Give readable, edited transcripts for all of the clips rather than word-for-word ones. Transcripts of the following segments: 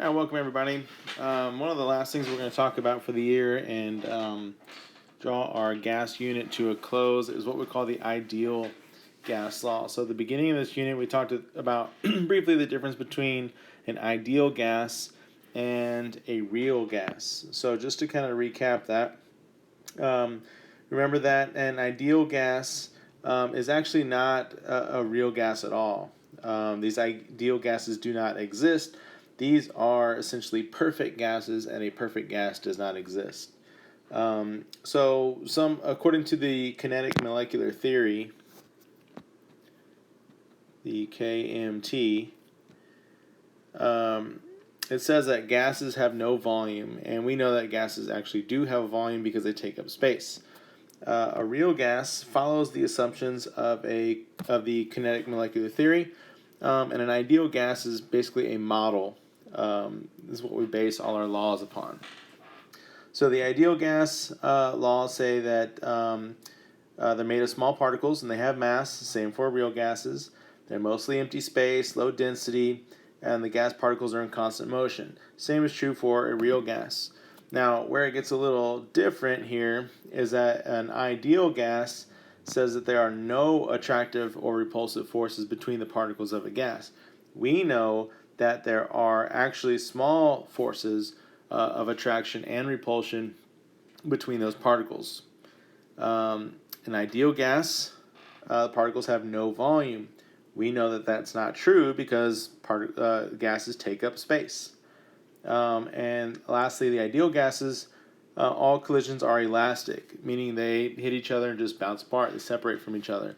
Welcome everybody. One of the last things we're going to talk about for the year and draw our gas unit to a close is what we call the ideal gas law. So at the beginning of this unit, we talked about briefly the difference between an ideal gas and a real gas. So just to kind of recap that, remember that an ideal gas is actually not a real gas at all. These ideal gases do not exist. These are essentially perfect gases, and a perfect gas does not exist. According to the kinetic molecular theory, the KMT, it says that gases have no volume, and we know that gases actually do have a volume because they take up space. A real gas follows the assumptions of the kinetic molecular theory, and an ideal gas is basically a model. This is what we base all our laws upon. So the ideal gas laws say that they're made of small particles and they have mass, same for real gases. They're mostly empty space, low density, and the gas particles are in constant motion. Same is true for a real gas. Now, where it gets a little different here is that an ideal gas says that there are no attractive or repulsive forces between the particles of a gas. We know that there are actually small forces of attraction and repulsion between those particles. An ideal gas, particles have no volume. We know that that's not true because gases take up space. And lastly, the ideal gases, all collisions are elastic, meaning they hit each other and just bounce apart. They separate from each other.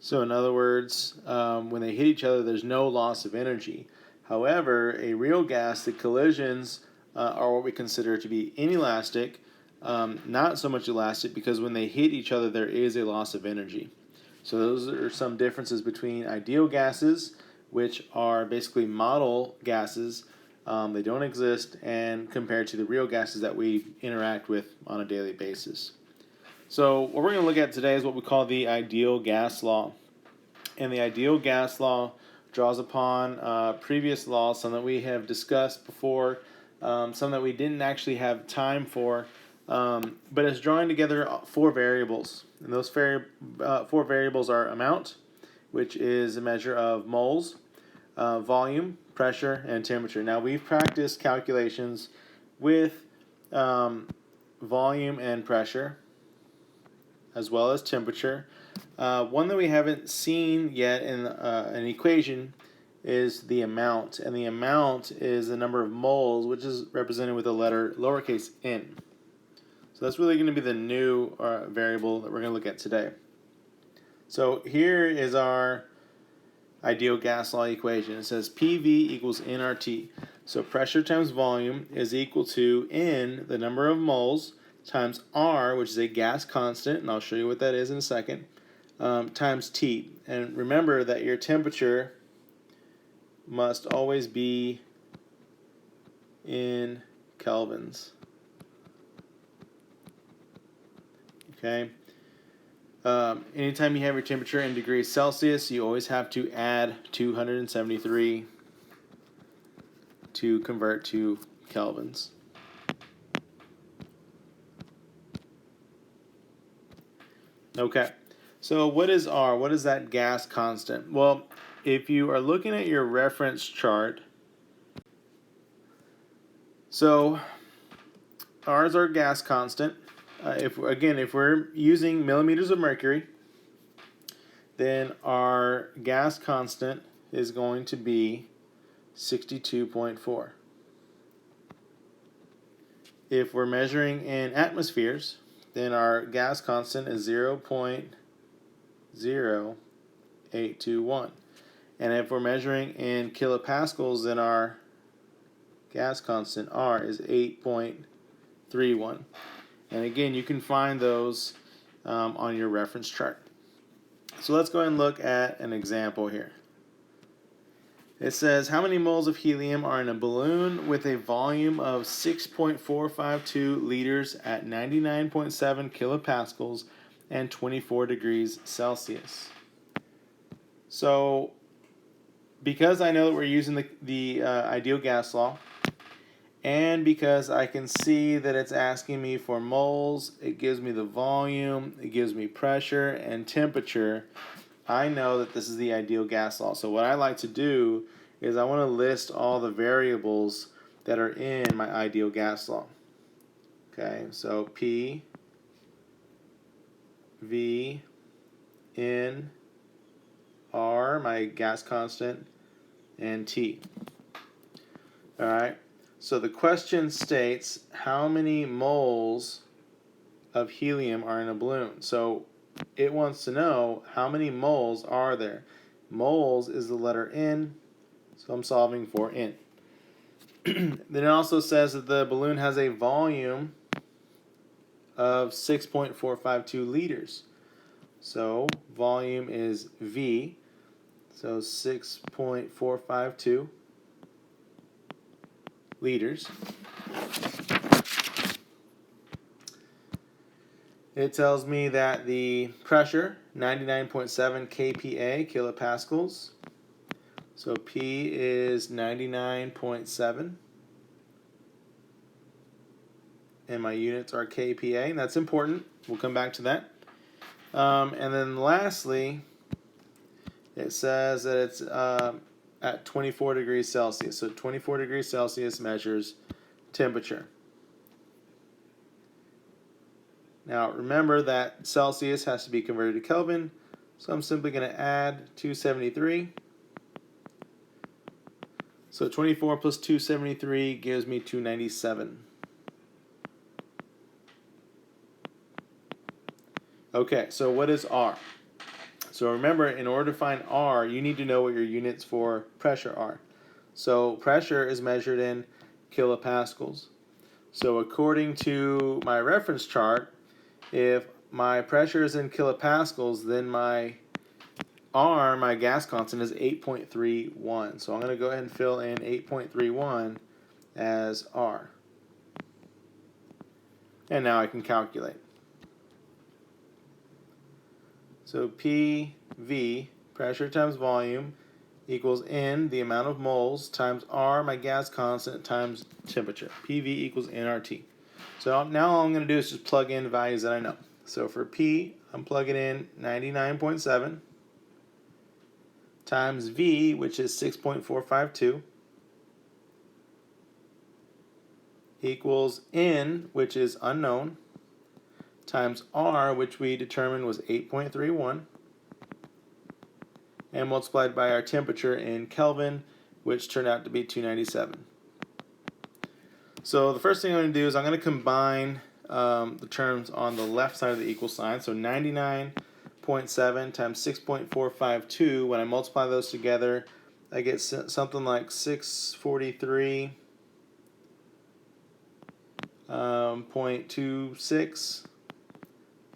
So in other words, when they hit each other, there's no loss of energy. However, a real gas, the collisions are what we consider to be inelastic, not so much elastic, because when they hit each other, there is a loss of energy. So those are some differences between ideal gases, which are basically model gases. They don't exist, and compared to the real gases that we interact with on a daily basis. So what we're going to look at today is what we call the ideal gas law. And the ideal gas law draws upon previous laws, some that we have discussed before, some that we didn't actually have time for, but it's drawing together four variables. And those four variables are amount, which is a measure of moles, volume, pressure, and temperature. Now, we've practiced calculations with volume and pressure, as well as temperature. One that we haven't seen yet in an equation is the amount, and the amount is the number of moles, which is represented with the letter lowercase n. So that's really going to be the new variable that we're going to look at today. So here is our ideal gas law equation. It says PV equals nRT. So pressure times volume is equal to N, the number of moles, times R, which is a gas constant, and I'll show you what that is in a second, times T. And remember that your temperature must always be in kelvins. Okay? Anytime you have your temperature in degrees Celsius, you always have to add 273 to convert to kelvins. Okay, so what is R? What is that gas constant? Well, if you are looking at your reference chart, so R is our gas constant. If we're using millimeters of mercury, then our gas constant is going to be 62.4. If we're measuring in atmospheres, then our gas constant is 0.0821. And if we're measuring in kilopascals, then our gas constant R is 8.31. And again, you can find those on your reference chart. So let's go ahead and look at an example here. It says, how many moles of helium are in a balloon with a volume of 6.452 liters at 99.7 kilopascals and 24 degrees Celsius? So because I know that we're using the ideal gas law, and because I can see that it's asking me for moles, it gives me the volume, it gives me pressure and temperature, I know that this is the ideal gas law. So what I like to do is I want to list all the variables that are in my ideal gas law. Okay, so P, V, N, R, my gas constant, and T. All right, so the question states how many moles of helium are in a balloon. So it wants to know how many moles are there. Moles is the letter N, so I'm solving for N. Then it also says that the balloon has a volume of 6.452 liters. So volume is V, so 6.452 liters. It tells me that the pressure, 99.7 kPa, kilopascals. So P is 99.7. And my units are kPa, and that's important. We'll come back to that. And then lastly, it says that it's at 24 degrees Celsius. So 24 degrees Celsius measures temperature. Now remember that Celsius has to be converted to Kelvin, so I'm simply going to add 273. So 24 plus 273 gives me 297. Okay, so what is R? So remember, in order to find R, you need to know what your units for pressure are. So pressure is measured in kilopascals. So according to my reference chart, if my pressure is in kilopascals, then my R, my gas constant, is 8.31. So I'm going to go ahead and fill in 8.31 as R. And now I can calculate. So PV, pressure times volume, equals N, the amount of moles, times R, my gas constant, times temperature. PV equals nRT. So now all I'm going to do is just plug in values that I know. So for P, I'm plugging in 99.7 times V, which is 6.452, equals N, which is unknown, times R, which we determined was 8.31, and multiplied by our temperature in Kelvin, which turned out to be 297. So the first thing I'm going to do is I'm going to combine the terms on the left side of the equal sign. So 99.7 times 6.452, when I multiply those together, I get something like 643.26,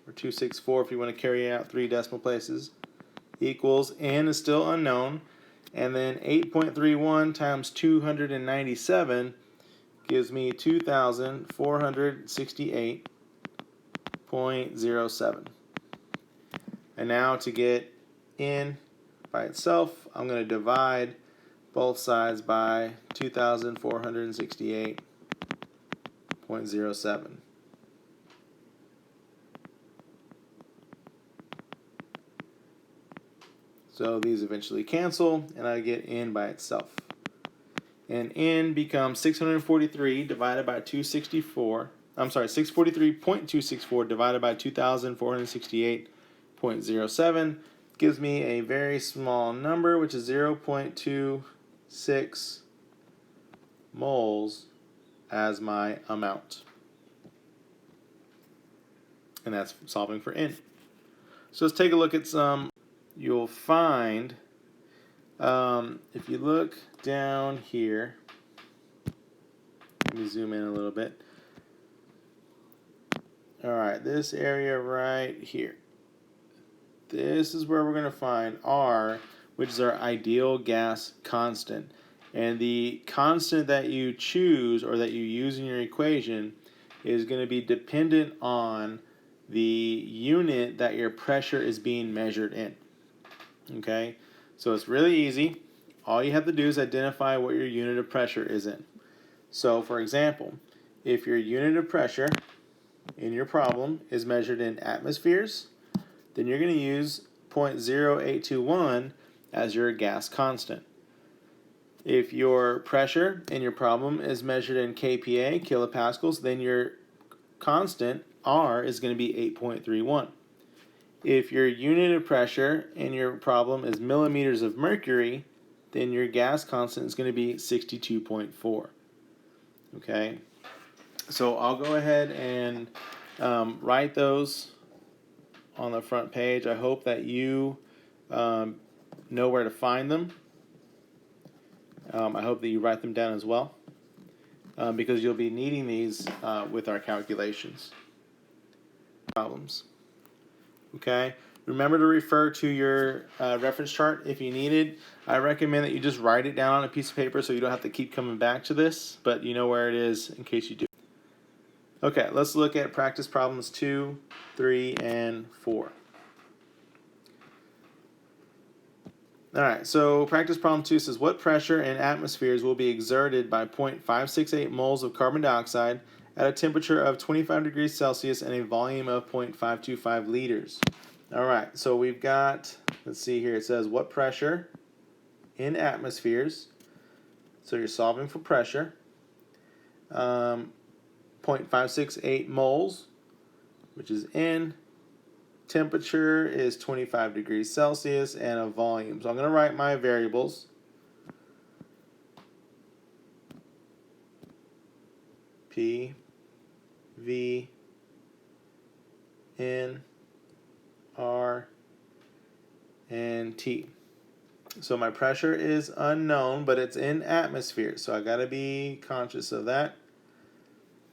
or 264 if you want to carry out 3 decimal places, equals N is still unknown, and then 8.31 times 297 gives me 2,468.07. And now to get N by itself, I'm going to divide both sides by 2,468.07. So these eventually cancel, and I get N by itself. And N becomes 643 divided by 264. I'm sorry, 643.264 divided by 2,468.07 gives me a very small number, which is 0.26 moles as my amount. And that's solving for N. So let's take a look at some. You'll find, if you look down here, let me zoom in a little bit. Alright, this area right here. This is where we're going to find R, which is our ideal gas constant. And the constant that you choose or that you use in your equation is going to be dependent on the unit that your pressure is being measured in. Okay, so it's really easy. all you have to do is identify what your unit of pressure is in. So, for example, if your unit of pressure in your problem is measured in atmospheres, then you're going to use 0.0821 as your gas constant. If your pressure in your problem is measured in kPa, kilopascals, then your constant, R, is going to be 8.31. If your unit of pressure in your problem is millimeters of mercury, then your gas constant is going to be 62.4. Okay, so I'll go ahead and write those on the front page. I hope that you know where to find them. I hope that you write them down as well, because you'll be needing these with our calculations. Problems. Okay, remember to refer to your reference chart if you need it. I recommend that you just write it down on a piece of paper so you don't have to keep coming back to this, but you know where it is in case you do. Okay, let's look at practice problems 2, 3, and 4. Alright, so practice problem 2 says, what pressure in atmospheres will be exerted by 0.568 moles of carbon dioxide at a temperature of 25 degrees Celsius and a volume of 0.525 liters? Alright, so we've got, let's see here, it says what pressure in atmospheres, so you're solving for pressure, 0.568 moles, which is in, temperature is 25 degrees Celsius, and a volume. So I'm going to write my variables. P, V, N, R, and T. So my pressure is unknown, but it's in atmosphere, so I got to be conscious of that.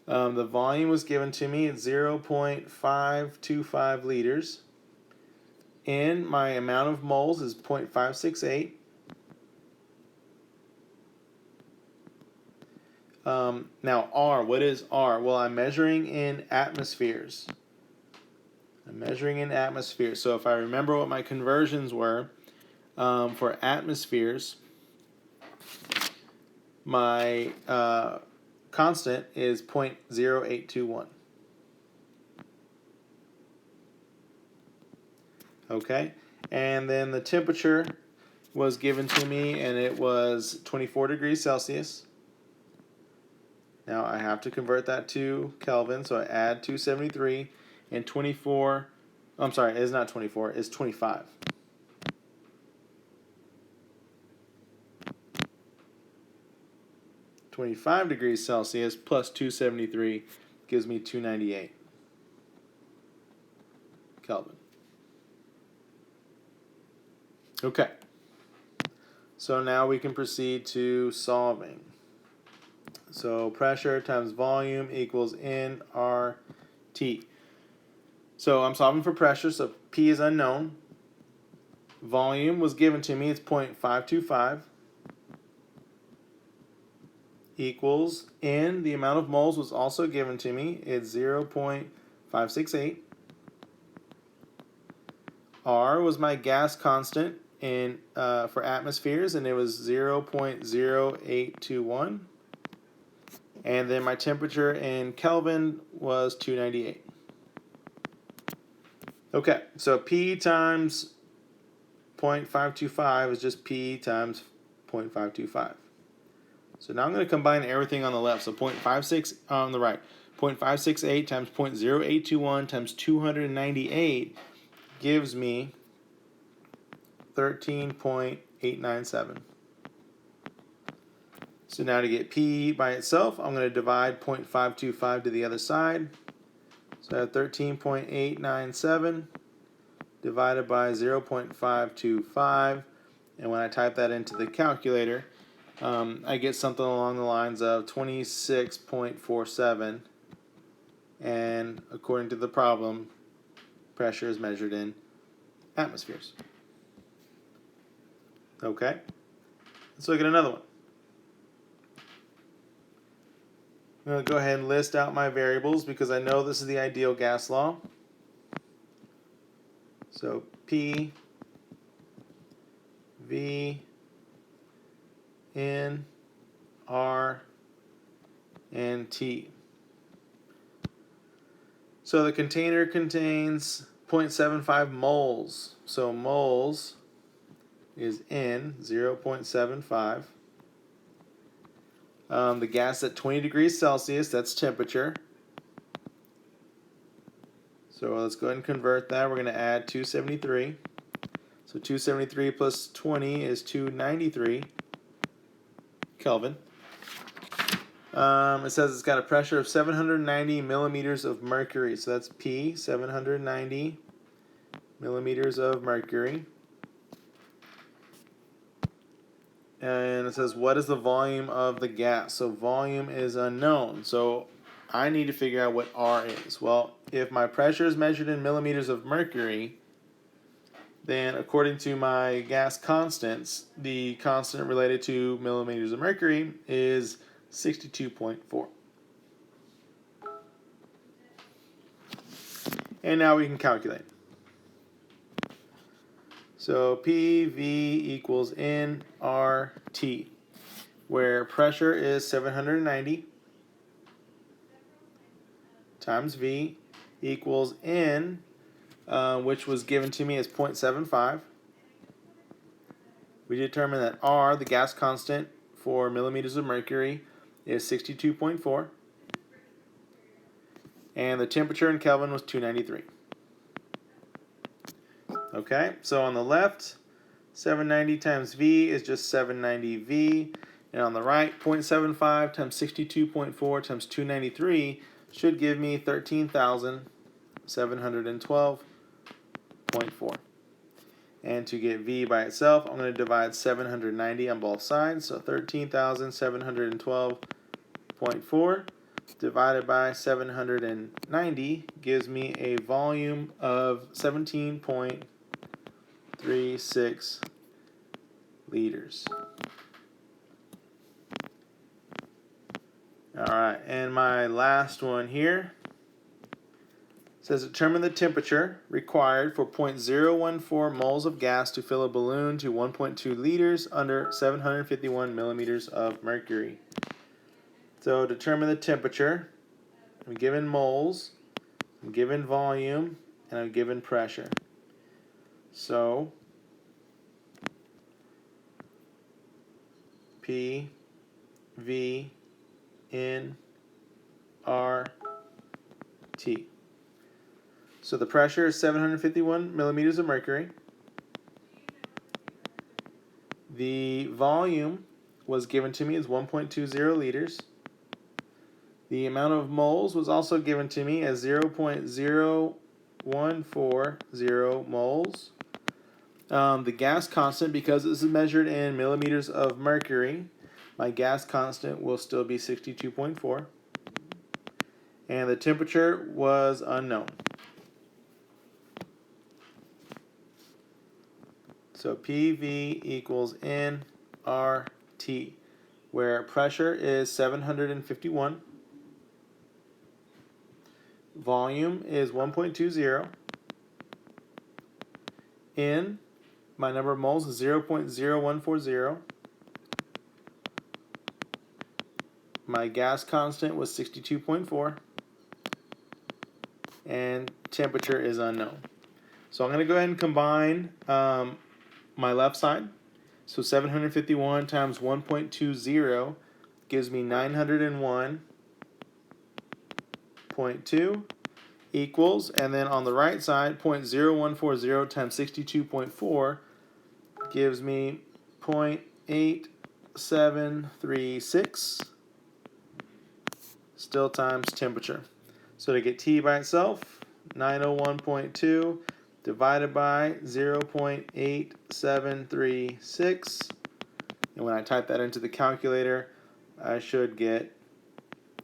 The volume was given to me at 0.525 liters. And my amount of moles is 0.568. Now R, what is R? Well, I'm measuring in atmospheres. I'm measuring in atmospheres. So if I remember what my conversions were for atmospheres, my constant is 0.0821. Okay, and then the temperature was given to me, and it was 24 degrees Celsius. Now I have to convert that to Kelvin, so I add 273, and 24, I'm sorry, it's not 24, it's 25. .25 degrees Celsius plus 273 gives me 298 Kelvin. Okay, so now we can proceed to solving. So pressure times volume equals nRT. So I'm solving for pressure, so P is unknown. Volume was given to me, it's 0.525. Equals N, the amount of moles was also given to me, it's 0.568. R was my gas constant in for atmospheres, and it was 0.0821. And then my temperature in Kelvin was 298. Okay, so P times 0.525 is just P times 0.525. So now I'm going to combine everything on the left. So 0.56 on the right. 0.568 times 0.0821 times 298 gives me 13.897. So now to get P by itself, I'm going to divide 0.525 to the other side. So I have 13.897 divided by 0.525. And when I type that into the calculator, I get something along the lines of 26.47, and according to the problem, pressure is measured in atmospheres. Okay, let's look at another one. I'm going to go ahead and list out my variables because I know this is the ideal gas law. So P, V, N, R, and T. So the container contains 0.75 moles. So moles is N, 0.75. The gas at 20 degrees Celsius, that's temperature. So let's go ahead and convert that. We're going to add 273. So 273 plus 20 is 293 Kelvin. It says it's got a pressure of 790 millimeters of mercury. So that's P, 790 millimeters of mercury. And it says, what is the volume of the gas? So volume is unknown. So I need to figure out what R is. Well, if my pressure is measured in millimeters of mercury, then according to my gas constants, the constant related to millimeters of mercury is 62.4. And now we can calculate. So PV equals nRT, where pressure is 790 times V equals N, which was given to me as 0.75. We determined that R, the gas constant for millimeters of mercury, is 62.4. And the temperature in Kelvin was 293. Okay, so on the left, 790 times V is just 790 V. And on the right, 0.75 times 62.4 times 293 should give me 13,712.4. And to get V by itself, I'm going to divide 790 on both sides. So 13,712.4 divided by 790 gives me a volume of 17.36 liters. Alright, and my last one here says determine the temperature required for 0.014 moles of gas to fill a balloon to 1.2 liters under 751 millimeters of mercury. So determine the temperature. I'm given moles, I'm given volume, and I'm given pressure. So P, V, N, R, T. So the pressure is 751 millimeters of mercury. The volume was given to me as 1.20 liters. The amount of moles was also given to me as 0.0140 moles. The gas constant, because this is measured in millimeters of mercury, my gas constant will still be 62.4. And the temperature was unknown. So PV equals nRT, where pressure is 751, volume is 1.20, N, my number of moles is 0.0140, my gas constant was 62.4, and temperature is unknown. So I'm going to go ahead and combine my left side. So 751 times 1.20 gives me 901.2 equals, and then on the right side, 0.0140 times 62.4 gives me 0.8736, still times temperature. So to get T by itself, 901.2 divided by 0.8736, and when I type that into the calculator, I should get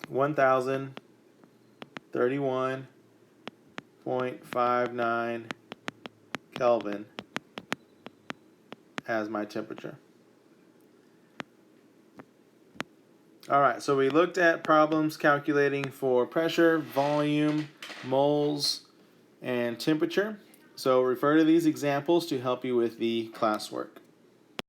1031.59 Kelvin as my temperature. Alright, so we looked at problems calculating for pressure, volume, moles, and temperature. So refer to these examples to help you with the classwork.